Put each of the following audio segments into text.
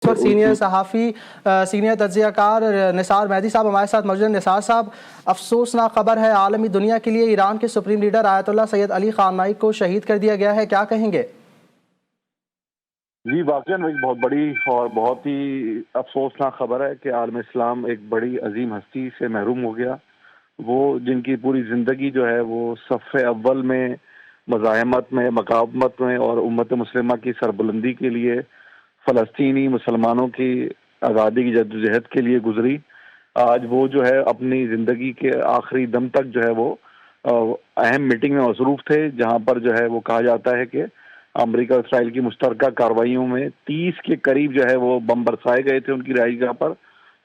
اس وقت سینئر صحافی سینئر تجزیہ کار نثار مہدی صاحب ہمارے ساتھ موجود ہیں۔ نثار صاحب، افسوسناک خبر ہے عالمی دنیا کے لیے، ایران کے سپریم لیڈر آیت اللہ سید علی خامنائی کو شہید کر دیا گیا ہے، کیا کہیں گے؟ جی واقعاً ایک بہت بڑی اور بہت ہی افسوسناک خبر ہے کہ عالم اسلام ایک بڑی عظیم ہستی سے محروم ہو گیا۔ وہ جن کی پوری زندگی جو ہے وہ صف اول میں مزاحمت میں، مقاومت میں اور امت مسلمہ کی سربلندی کے لیے، فلسطینی مسلمانوں کی آزادی کی جدوجہد کے لیے گزری۔ آج وہ جو ہے اپنی زندگی کے آخری دم تک جو ہے وہ اہم میٹنگ میں مصروف تھے، جہاں پر جو ہے وہ کہا جاتا ہے کہ امریکہ اور اسرائیل کی مشترکہ کارروائیوں میں 30 کے قریب جو ہے وہ بم برسائے گئے تھے ان کی رہائش گاہ پر،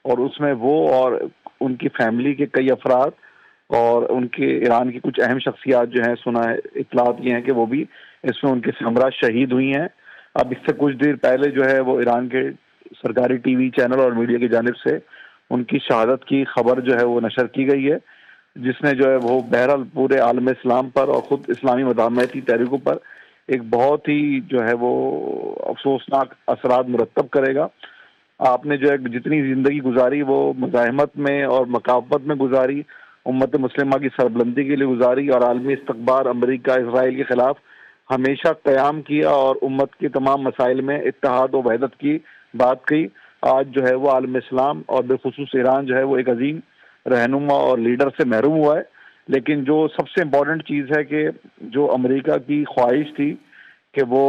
اور اس میں وہ اور ان کی فیملی کے کئی افراد اور ان کے ایران کی کچھ اہم شخصیات جو ہیں، سنا ہے اطلاعات یہ ہیں کہ وہ بھی اس میں ان کے ہمراہ شہید ہوئی ہیں۔ اب اس سے کچھ دیر پہلے جو ہے وہ ایران کے سرکاری ٹی وی چینل اور میڈیا کی جانب سے ان کی شہادت کی خبر جو ہے وہ نشر کی گئی ہے، جس نے جو ہے وہ بہرحال پورے عالم اسلام پر اور خود اسلامی مداحمتی تحریکوں پر ایک بہت ہی جو ہے وہ افسوسناک اثرات مرتب کرے گا۔ آپ نے جو ہے جتنی زندگی گزاری وہ مزاحمت میں اور مقاومت میں گزاری، امت مسلمہ کی سربلندی کے لیے گزاری اور عالمی استقبال امریکہ اسرائیل کے خلاف ہمیشہ قیام کیا اور امت کے تمام مسائل میں اتحاد و وحدت کی بات کی۔ آج جو ہے وہ عالم اسلام اور بالخصوص ایران جو ہے وہ ایک عظیم رہنما اور لیڈر سے محروم ہوا ہے۔ لیکن جو سب سے امپورٹنٹ چیز ہے کہ جو امریکہ کی خواہش تھی کہ وہ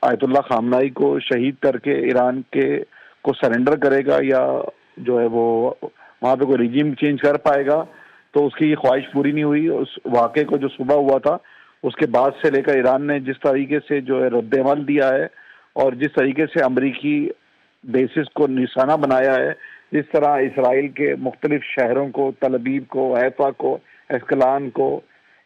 آیت اللہ خامنائی کو شہید کر کے ایران کے کو سرنڈر کرے گا یا جو ہے وہ وہاں پہ کوئی ریجیم چینج کر پائے گا، تو اس کی یہ خواہش پوری نہیں ہوئی۔ اس واقعے کو جو صبح ہوا تھا اس کے بعد سے لے کر ایران نے جس طریقے سے جو ہے رد عمل دیا ہے اور جس طریقے سے امریکی بیسز کو نشانہ بنایا ہے، جس طرح اسرائیل کے مختلف شہروں کو، تل ابیب کو، حیفا کو، اسکلان کو،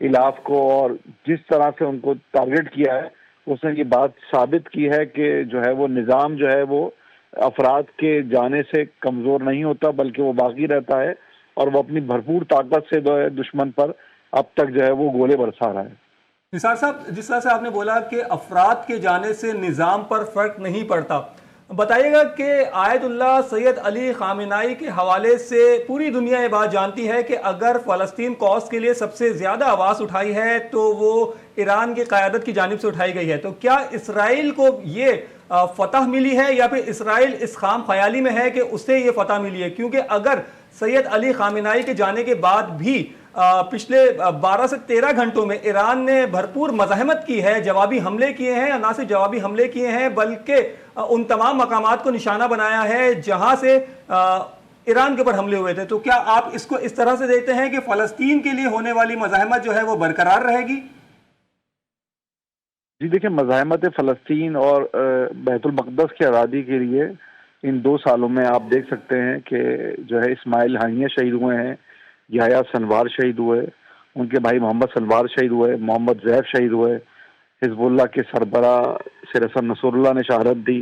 الاف کو، اور جس طرح سے ان کو ٹارگٹ کیا ہے، اس نے یہ بات ثابت کی ہے کہ جو ہے وہ نظام جو ہے وہ افراد کے جانے سے کمزور نہیں ہوتا بلکہ وہ باقی رہتا ہے، اور وہ اپنی بھرپور طاقت سے جو ہے دشمن پر اب تک جو ہے وہ گولے برسا رہا ہے۔ نثار صاحب، جس طرح سے آپ نے بولا کہ افراد کے جانے سے نظام پر فرق نہیں پڑتا، بتائیے گا کہ آیت اللہ سید علی خامنائی کے حوالے سے پوری دنیا یہ بات جانتی ہے کہ اگر فلسطین کوز کے لیے سب سے زیادہ آواز اٹھائی ہے تو وہ ایران کی قیادت کی جانب سے اٹھائی گئی ہے، تو کیا اسرائیل کو یہ فتح ملی ہے یا پھر اسرائیل اس خام خیالی میں ہے کہ اس سے یہ فتح ملی ہے؟ کیونکہ اگر سید علی خامنائی کے جانے کے بعد بھی پچھلے 12 سے 13 گھنٹوں میں ایران نے بھرپور مزاحمت کی ہے، جوابی حملے کیے ہیں، نہ صرف جوابی حملے کیے ہیں بلکہ ان تمام مقامات کو نشانہ بنایا ہے جہاں سے ایران کے اوپر حملے ہوئے تھے، تو کیا آپ اس کو اس طرح سے دیکھتے ہیں کہ فلسطین کے لیے ہونے والی مزاحمت جو ہے وہ برقرار رہے گی؟ جی دیکھیں، مزاحمت فلسطین اور بیت المقدس کی آزادی کے لیے ان 2 سالوں میں آپ دیکھ سکتے ہیں کہ جو ہے اسماعیل ہانیہ شہید ہوئے ہیں، یحییٰ سنوار شہید ہوئے، ان کے بھائی محمد سنوار شہید ہوئے، محمد زیف شہید ہوئے، حزب اللہ کے سربراہ سید حسن نصر اللہ نے شہادت دی،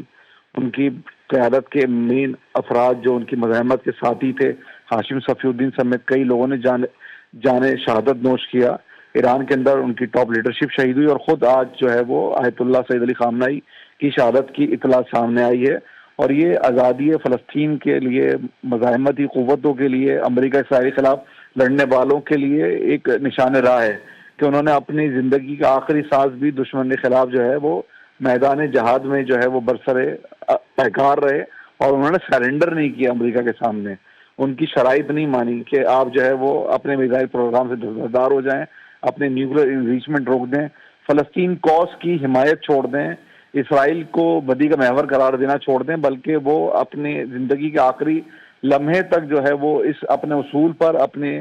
ان کی قیادت کے مین افراد جو ان کی مزاحمت کے ساتھی تھے، ہاشم صفی الدین سمیت کئی لوگوں نے جانے شہادت نوش کیا۔ ایران کے اندر ان کی ٹاپ لیڈرشپ شہید ہوئی، اور خود آج جو ہے وہ آیت اللہ سید علی خامنائی کی شہادت کی اطلاع سامنے آئی ہے، اور یہ آزادی فلسطین کے لیے، مزاحمتی قوتوں کے لیے، امریکہ اسرائیل کے خلاف لڑنے والوں کے لیے ایک نشان راہ ہے کہ انہوں نے اپنی زندگی کا آخری سانس بھی دشمن کے خلاف جو ہے وہ میدان جہاد میں جو ہے وہ برسر پیکار رہے، اور انہوں نے سرنڈر نہیں کیا امریکہ کے سامنے۔ ان کی شرائط نہیں مانی کہ آپ جو ہے وہ اپنے میزائل پروگرام سے دستبردار ہو جائیں، اپنے نیوکلیر انریچمنٹ روک دیں، فلسطین کوز کی حمایت چھوڑ دیں، اسرائیل کو بدی کا محور قرار دینا چھوڑ دیں، بلکہ وہ اپنی زندگی کے آخری لمحے تک جو ہے وہ اس اپنے اصول پر اپنے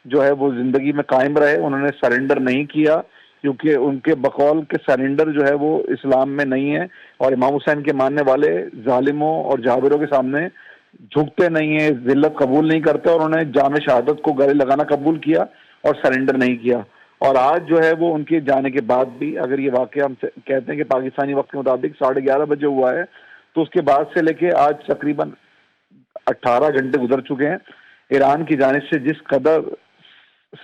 جو ہے وہ زندگی میں قائم رہے۔ انہوں نے سرنڈر نہیں کیا، کیونکہ ان کے بقول کے سرنڈر جو ہے وہ اسلام میں نہیں ہے، اور امام حسین کے ماننے والے ظالموں اور جابروں کے سامنے جھکتے نہیں ہیں، ذلت قبول نہیں کرتے، اور انہوں نے جام شہادت کو گلے لگانا قبول کیا اور سرنڈر نہیں کیا۔ اور آج جو ہے وہ ان کے جانے کے بعد بھی، اگر یہ واقعہ ہم کہتے ہیں کہ پاکستانی وقت کے مطابق 11:30 بجے ہوا ہے، تو اس کے بعد سے لے کے آج تقریباً 18 گھنٹے گزر چکے ہیں، ایران کی جانب سے جس قدر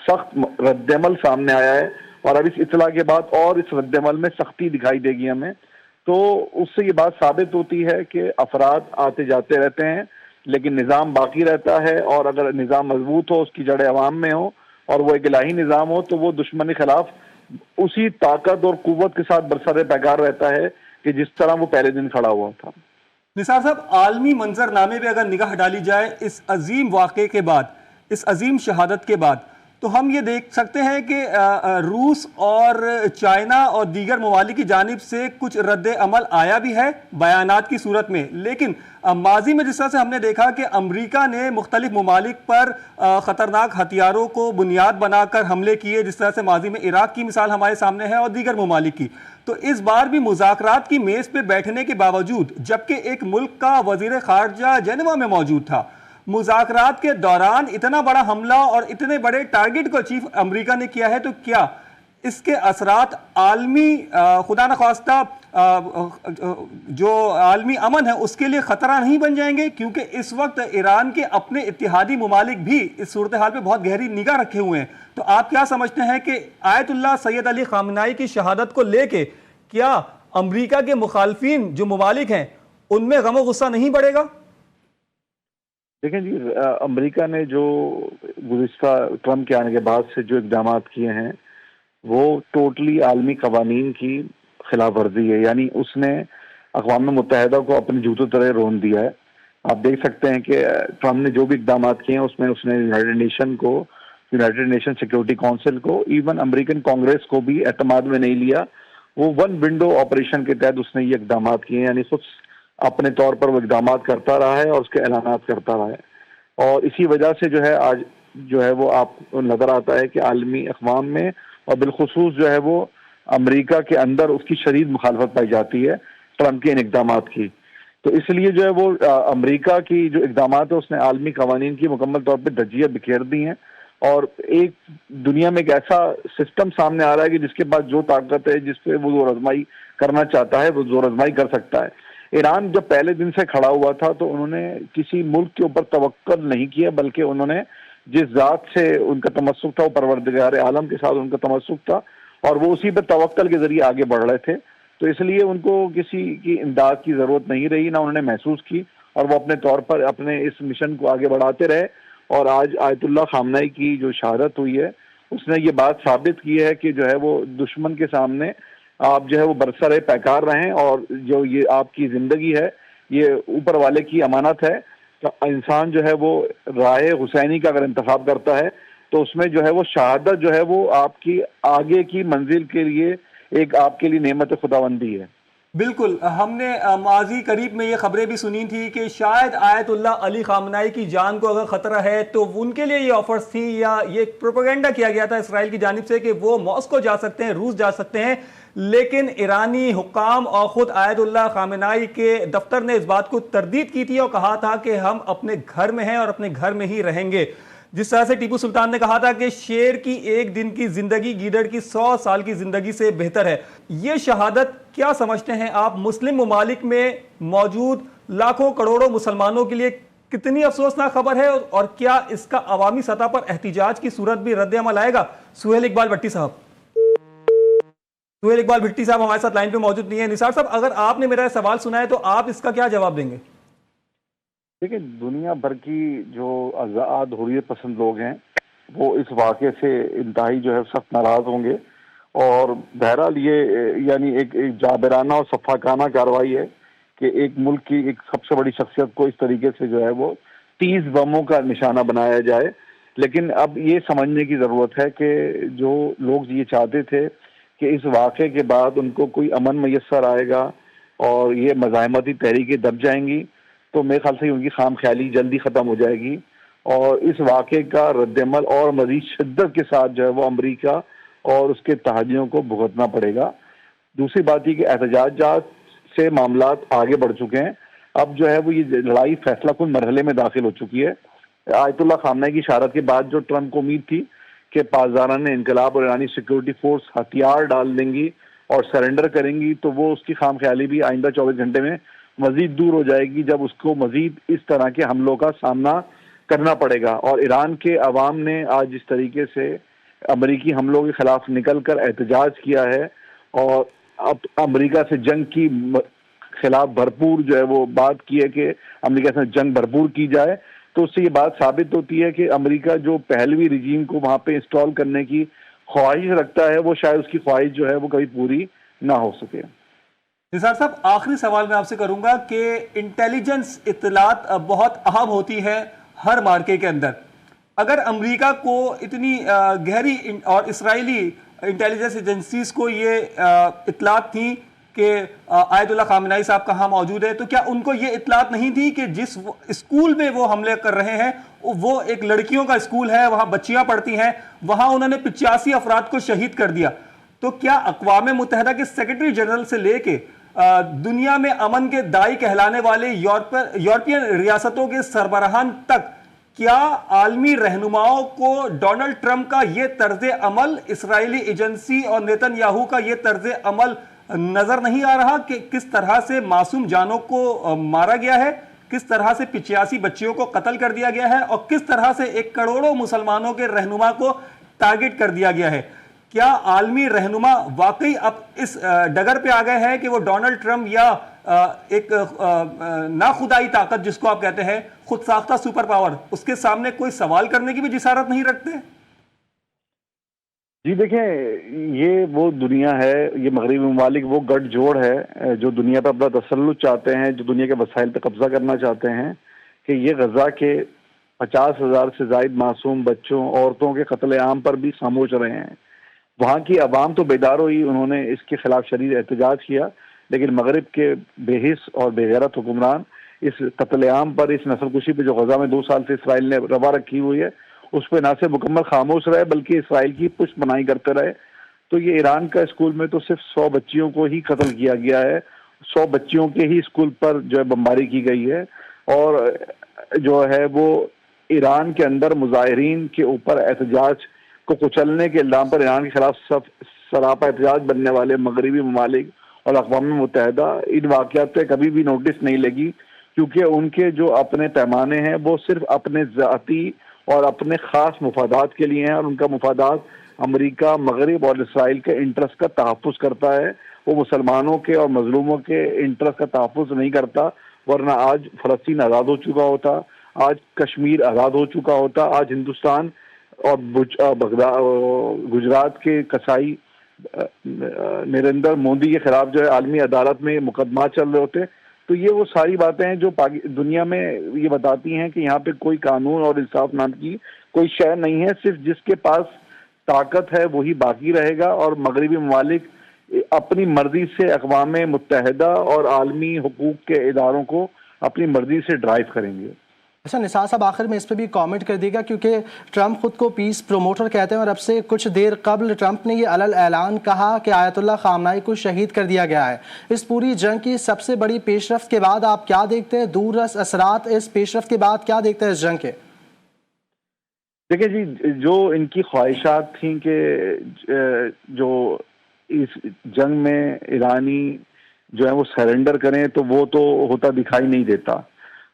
سخت رد عمل سامنے آیا ہے، اور اب اس اطلاع کے بعد اور اس رد عمل میں سختی دکھائی دے گی ہمیں، تو اس سے یہ بات ثابت ہوتی ہے کہ افراد آتے جاتے رہتے ہیں لیکن نظام باقی رہتا ہے، اور اگر نظام مضبوط ہو، اس کی جڑیں عوام میں ہو اور وہ ایک الہی نظام ہو، تو وہ دشمن کے خلاف اسی طاقت اور قوت کے ساتھ برسر پیکار رہتا ہے کہ جس طرح وہ پہلے دن کھڑا ہوا تھا۔ نثار صاحب، عالمی منظر نامے پہ اگر نگاہ ڈالی جائے اس عظیم واقعے کے بعد، اس عظیم شہادت کے بعد، تو ہم یہ دیکھ سکتے ہیں کہ روس اور چائنا اور دیگر ممالک کی جانب سے کچھ رد عمل آیا بھی ہے بیانات کی صورت میں، لیکن ماضی میں جس طرح سے ہم نے دیکھا کہ امریکہ نے مختلف ممالک پر خطرناک ہتھیاروں کو بنیاد بنا کر حملے کیے، جس طرح سے ماضی میں عراق کی مثال ہمارے سامنے ہے اور دیگر ممالک کی، تو اس بار بھی مذاکرات کی میز پہ بیٹھنے کے باوجود، جبکہ ایک ملک کا وزیر خارجہ جنیوا میں موجود تھا، مذاکرات کے دوران اتنا بڑا حملہ اور اتنے بڑے ٹارگٹ کو اچیو امریکہ نے کیا ہے، تو کیا اس کے اثرات عالمی خدا نخواستہ جو عالمی امن ہے اس کے لیے خطرہ نہیں بن جائیں گے؟ کیونکہ اس وقت ایران کے اپنے اتحادی ممالک بھی اس صورتحال پہ بہت گہری نگاہ رکھے ہوئے ہیں، تو آپ کیا سمجھتے ہیں کہ آیت اللہ سید علی خامنہئی کی شہادت کو لے کے کیا امریکہ کے مخالفین جو ممالک ہیں ان میں غم و غصہ نہیں بڑھے گا؟ دیکھیں جی، امریکہ نے جو گزشتہ ٹرمپ کے آنے کے بعد سے جو اقدامات کیے ہیں وہ ٹوٹلی عالمی قوانین کی خلاف ورزی ہے، یعنی اس نے اقوام متحدہ کو اپنے جوتوں تلے رون دیا ہے۔ آپ دیکھ سکتے ہیں کہ ٹرمپ نے جو بھی اقدامات کیے ہیں اس میں اس نے یونائیٹڈ نیشن سیکورٹی کونسل کو، ایون امریکن کانگریس کو بھی اعتماد میں نہیں لیا۔ وہ ون ونڈو آپریشن کے تحت اس نے یہ اقدامات کیے ہیں، یعنی خود اپنے طور پر وہ اقدامات کرتا رہا ہے اور اس کے اعلانات کرتا رہا ہے، اور اسی وجہ سے جو ہے آج جو ہے وہ آپ نظر آتا ہے کہ عالمی اقوام میں اور بالخصوص جو ہے وہ امریکہ کے اندر اس کی شدید مخالفت پائی جاتی ہے ٹرمپ کے ان اقدامات کی۔ تو اس لیے جو ہے وہ امریکہ کی جو اقدامات ہے اس نے عالمی قوانین کی مکمل طور پہ دھجیاں بکھیر دی ہیں، اور ایک دنیا میں ایک ایسا سسٹم سامنے آ رہا ہے کہ جس کے پاس جو طاقت ہے، جس پہ وہ زور آزمائی کرنا چاہتا ہے وہ زور آزمائی کر سکتا ہے۔ ایران جب پہلے دن سے کھڑا ہوا تھا تو انہوں نے کسی ملک کے اوپر توکل نہیں کیا، بلکہ انہوں نے جس ذات سے ان کا تمسک تھا وہ پروردگار عالم کے ساتھ ان کا تمسک تھا، اور وہ اسی پہ توکل کے ذریعے آگے بڑھ رہے تھے، تو اس لیے ان کو کسی کی امداد کی ضرورت نہیں رہی، نہ انہوں نے محسوس کی، اور وہ اپنے طور پر اپنے اس مشن کو آگے بڑھاتے رہے۔ اور آج آیت اللہ خامنہئی کی جو شہادت ہوئی ہے اس نے یہ بات ثابت کی ہے کہ جو ہے وہ دشمن کے سامنے آپ جو ہے وہ برسر پیکار رہیں، اور جو یہ آپ کی زندگی ہے یہ اوپر والے کی امانت ہے۔ تو انسان جو ہے وہ راہ حسینی کا اگر انتخاب کرتا ہے تو اس میں جو ہے وہ شہادت جو ہے وہ آپ کی آگے کی منزل کے لیے ایک آپ کے لیے نعمت خداوندی ہے۔ بالکل، ہم نے ماضی قریب میں یہ خبریں بھی سنی تھی کہ شاید آیت اللہ علی خامنہئی کی جان کو اگر خطرہ ہے تو ان کے لیے یہ آفرز تھیں یا یہ پروپیگنڈا کیا گیا تھا اسرائیل کی جانب سے کہ وہ ماسکو جا سکتے ہیں، روس جا سکتے ہیں، لیکن ایرانی حکام اور خود آیت اللہ خامنہئی کے دفتر نے اس بات کو تردید کی تھی اور کہا تھا کہ ہم اپنے گھر میں ہیں اور اپنے گھر میں ہی رہیں گے۔ جس طرح سے ٹیپو سلطان نے کہا تھا کہ شیر کی ایک دن کی زندگی گیدڑ کی 100 سال کی زندگی سے بہتر ہے، یہ شہادت کیا سمجھتے ہیں آپ مسلم ممالک میں موجود لاکھوں کروڑوں مسلمانوں کے لیے کتنی افسوسناک خبر ہے، اور کیا اس کا عوامی سطح پر احتجاج کی صورت بھی رد عمل آئے گا؟ سہیل اقبال بھٹی صاحب ہمارے ساتھ لائن پہ موجود نہیں ہے۔ نثار صاحب، اگر آپ نے میرا سوال سنا ہے تو آپ اس کا کیا جواب دیں گے؟ دیکھیں، دنیا بھر کی جو آزاد حریت پسند لوگ ہیں وہ اس واقعے سے انتہائی جو ہے سخت ناراض ہوں گے، اور بہرحال یہ یعنی ایک جابرانہ اور صفاقانہ کارروائی ہے کہ ایک ملک کی ایک سب سے بڑی شخصیت کو اس طریقے سے جو ہے وہ 30 بموں کا نشانہ بنایا جائے۔ لیکن اب یہ سمجھنے کی ضرورت ہے کہ جو لوگ یہ چاہتے تھے کہ اس واقعے کے بعد ان کو کوئی امن میسر آئے گا اور یہ مزاحمتی تحریکیں دب جائیں گی، تو میرے خیال سے ان کی خام خیالی جلدی ختم ہو جائے گی، اور اس واقعے کا رد عمل اور مزید شدت کے ساتھ جو ہے وہ امریکہ اور اس کے اتحادیوں کو بھگتنا پڑے گا۔ دوسری بات یہ کہ احتجاجات سے معاملات آگے بڑھ چکے ہیں، اب جو ہے وہ یہ لڑائی فیصلہ کن مرحلے میں داخل ہو چکی ہے۔ آیت اللہ خامنہئی کی شہادت کے بعد جو ٹرمپ کو امید تھی کہ پاسداران انقلاب اور ایرانی سیکورٹی فورس ہتھیار ڈال دیں گی اور سرنڈر کریں گی، تو وہ اس کی خام خیالی بھی آئندہ 24 گھنٹے میں مزید دور ہو جائے گی، جب اس کو مزید اس طرح کے حملوں کا سامنا کرنا پڑے گا۔ اور ایران کے عوام نے آج جس طریقے سے امریکی حملوں کے خلاف نکل کر احتجاج کیا ہے اور امریکہ سے جنگ کی خلاف بھرپور جو ہے وہ بات کی ہے کہ امریکہ سے جنگ بھرپور کی جائے، تو اس سے یہ بات ثابت ہوتی ہے کہ امریکہ جو پہلوی رجیم کو وہاں پہ انسٹال کرنے کی خواہش رکھتا ہے، وہ شاید اس کی خواہش جو ہے وہ کبھی پوری نہ ہو سکے۔ نثار صاحب، آخری سوال میں آپ سے کروں گا کہ انٹیلیجنس اطلاعات بہت اہم ہوتی ہے ہر مارکے کے اندر۔ اگر امریکہ کو اتنی گہری اور اسرائیلی انٹیلیجنس ایجنسیز کو یہ اطلاعات تھیں کہ آیت اللہ خامنائی صاحب کہاں موجود ہے، تو کیا ان کو یہ اطلاعات نہیں تھی کہ جس اسکول میں وہ حملے کر رہے ہیں وہ ایک لڑکیوں کا اسکول ہے، وہاں بچیاں پڑھتی ہیں، وہاں انہوں نے 85 افراد کو شہید کر دیا؟ تو کیا اقوام متحدہ کے سیکرٹری جنرل سے لے کے دنیا میں امن کے دائی کہلانے والے یورپین ریاستوں کے سربراہان تک، کیا عالمی رہنماؤں کو ڈونلڈ ٹرمپ کا یہ طرز عمل، اسرائیلی ایجنسی اور نیتن یاہو کا یہ طرز عمل نظر نہیں آ رہا کہ کس طرح سے معصوم جانوں کو مارا گیا ہے، کس طرح سے 85 بچیوں کو قتل کر دیا گیا ہے، اور کس طرح سے 1 کروڑوں مسلمانوں کے رہنما کو ٹارگٹ کر دیا گیا ہے؟ کیا عالمی رہنما واقعی اب اس ڈگر پہ آ گئے ہیں کہ وہ ڈونلڈ ٹرمپ یا ایک ناخدائی طاقت جس کو آپ کہتے ہیں خود ساختہ سپر پاور، اس کے سامنے کوئی سوال کرنے کی بھی جسارت نہیں رکھتے؟ جی دیکھیں، یہ وہ دنیا ہے، یہ مغربی ممالک وہ گٹھ جوڑ ہے جو دنیا پہ اپنا تسلط چاہتے ہیں، جو دنیا کے وسائل پہ قبضہ کرنا چاہتے ہیں، کہ یہ غزہ کے 50,000 سے زائد معصوم بچوں، عورتوں کے قتل عام پر بھی خاموش رہے ہیں۔ وہاں کی عوام تو بیدار ہوئی، انہوں نے اس کے خلاف شدید احتجاج کیا، لیکن مغرب کے بے حس اور بے غیرت حکمران اس قتل عام پر، اس نسل کشی پہ جو غزہ میں 2 سال سے اسرائیل نے روا رکھی ہوئی ہے، اس پہ نہ صرف مکمل خاموش رہے بلکہ اسرائیل کی پشت پناہی کرتے رہے۔ تو یہ ایران کا اسکول میں تو صرف 100 بچیوں کو ہی قتل کیا گیا ہے، 100 بچیوں کے ہی اسکول پر جو ہے بمباری کی گئی ہے، اور جو ہے وہ ایران کے اندر مظاہرین کے اوپر احتجاج کو کچلنے کے الزام پر ایران کے خلاف سراپا احتجاج بننے والے مغربی ممالک اور اقوام متحدہ ان واقعات پہ کبھی بھی نوٹس نہیں لگی، کیونکہ ان کے جو اپنے پیمانے ہیں وہ صرف اپنے ذاتی اور اپنے خاص مفادات کے لیے ہیں، اور ان کا مفادات امریکہ، مغرب اور اسرائیل کے انٹرسٹ کا تحفظ کرتا ہے، وہ مسلمانوں کے اور مظلوموں کے انٹرسٹ کا تحفظ نہیں کرتا۔ ورنہ آج فلسطین آزاد ہو چکا ہوتا، آج کشمیر آزاد ہو چکا ہوتا، آج ہندوستان اور گجرات کے کسائی نریندر مودی کے خلاف جو ہے عالمی عدالت میں مقدمات چل رہے ہوتے۔ تو یہ وہ ساری باتیں ہیں جو دنیا میں یہ بتاتی ہیں کہ یہاں پہ کوئی قانون اور انصاف نام کی کوئی شے نہیں ہے، صرف جس کے پاس طاقت ہے وہی باقی رہے گا، اور مغربی ممالک اپنی مرضی سے اقوام متحدہ اور عالمی حقوق کے اداروں کو اپنی مرضی سے ڈرائیو کریں گے۔ اچھا نثار صاحب، آخر میں اس پہ بھی کامنٹ کر دیے گا، کیونکہ ٹرمپ خود کو پیس پروموٹر کہتے ہیں، اور اب سے کچھ دیر قبل ٹرمپ نے یہ علل اعلان کہا کہ آیت اللہ خامنائی کو شہید کر دیا گیا ہے۔ اس پوری جنگ کی سب سے بڑی پیش رفت کے بعد آپ کیا دیکھتے ہیں؟ دور رس اثرات اس پیش رفت کے بعد کیا دیکھتے ہیں اس جنگ کے؟ دیکھیں جی، جو ان کی خواہشات تھیں کہ جو اس جنگ میں ایرانی جو ہے وہ سرنڈر کریں، تو وہ تو ہوتا دکھائی نہیں دیتا۔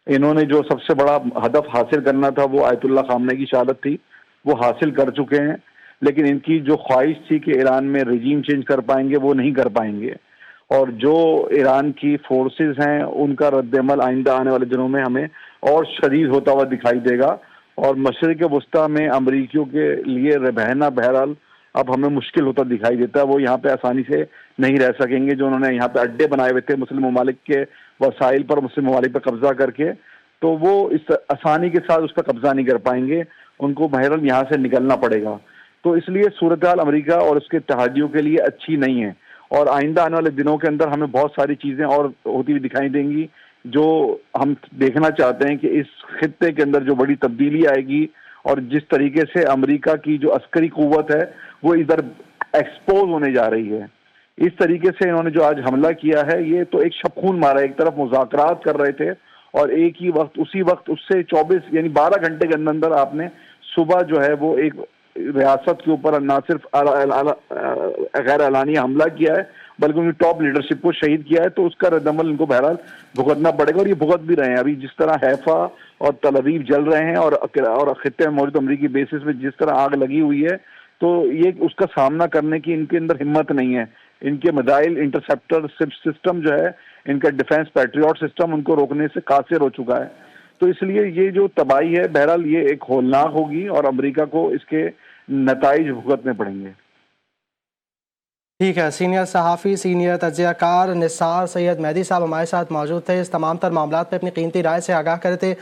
انہوں نے جو سب سے بڑا ہدف حاصل کرنا تھا وہ آیت اللہ خامنائی کی شہادت تھی، وہ حاصل کر چکے ہیں، لیکن ان کی جو خواہش تھی کہ ایران میں رجیم چینج کر پائیں گے وہ نہیں کر پائیں گے، اور جو ایران کی فورسز ہیں ان کا رد عمل آئندہ آنے والے دنوں میں ہمیں اور شدید ہوتا ہوا دکھائی دے گا، اور مشرق وسطیٰ میں امریکیوں کے لیے رہنا بہرحال اب ہمیں مشکل ہوتا دکھائی دیتا ہے۔ وہ یہاں پہ آسانی سے نہیں رہ سکیں گے، جو انہوں نے یہاں پہ اڈے بنائے ہوئے تھے مسلم ممالک کے وسائل پر، مسلم ممالک پہ قبضہ کر کے، تو وہ اس آسانی کے ساتھ اس پہ قبضہ نہیں کر پائیں گے، ان کو بہرحال یہاں سے نکلنا پڑے گا۔ تو اس لیے صورتحال امریکہ اور اس کے اتحادیوں کے لیے اچھی نہیں ہے، اور آئندہ آنے والے دنوں کے اندر ہمیں بہت ساری چیزیں اور ہوتی ہوئی دکھائی دیں گی جو ہم دیکھنا چاہتے ہیں کہ اس خطے کے اندر جو بڑی تبدیلی آئے گی، اور جس طریقے سے امریکہ کی جو عسکری قوت ہے وہ ادھر ایکسپوز ہونے جا رہی ہے۔ اس طریقے سے انہوں نے جو آج حملہ کیا ہے، یہ تو ایک شبخون مارا ہے۔ ایک طرف مذاکرات کر رہے تھے، اور ایک ہی وقت اسی وقت اس سے 24 یعنی 12 گھنٹے کے اندر اندر آپ نے صبح جو ہے وہ ایک ریاست کے اوپر نہ صرف غیر اعلانیہ حملہ کیا ہے بلکہ ان کی ٹاپ لیڈرشپ کو شہید کیا ہے، تو اس کا رد عمل ان کو بہرحال بھگتنا پڑے گا، اور یہ بھگت بھی رہے ہیں۔ ابھی جس طرح حیفا اور تل ابیب جل رہے ہیں، اور خطے میں موجود امریکی بیسز میں جس طرح آگ لگی ہوئی ہے، تو یہ اس کا سامنا کرنے کی ان کے اندر ہمت نہیں ہے ان کے میزائل انٹرسیپٹر سسٹم جو ہے، ان کا ڈیفنس پیٹریوٹ سسٹم ان کو روکنے سے قاصر ہو چکا ہے. تو اس لیے یہ جو تباہی ہے بہرحال یہ ایک ہولناک ہوگی اور امریکہ کو اس کے نتائج بھگتنے پڑیں گے. ٹھیک ہے، سینئر صحافی، سینئر تجزیہ کار نثار سید مہدی صاحب ہمارے ساتھ موجود تھے، اس تمام تر معاملات پہ اپنی قیمتی رائے سے آگاہ کرے تھے.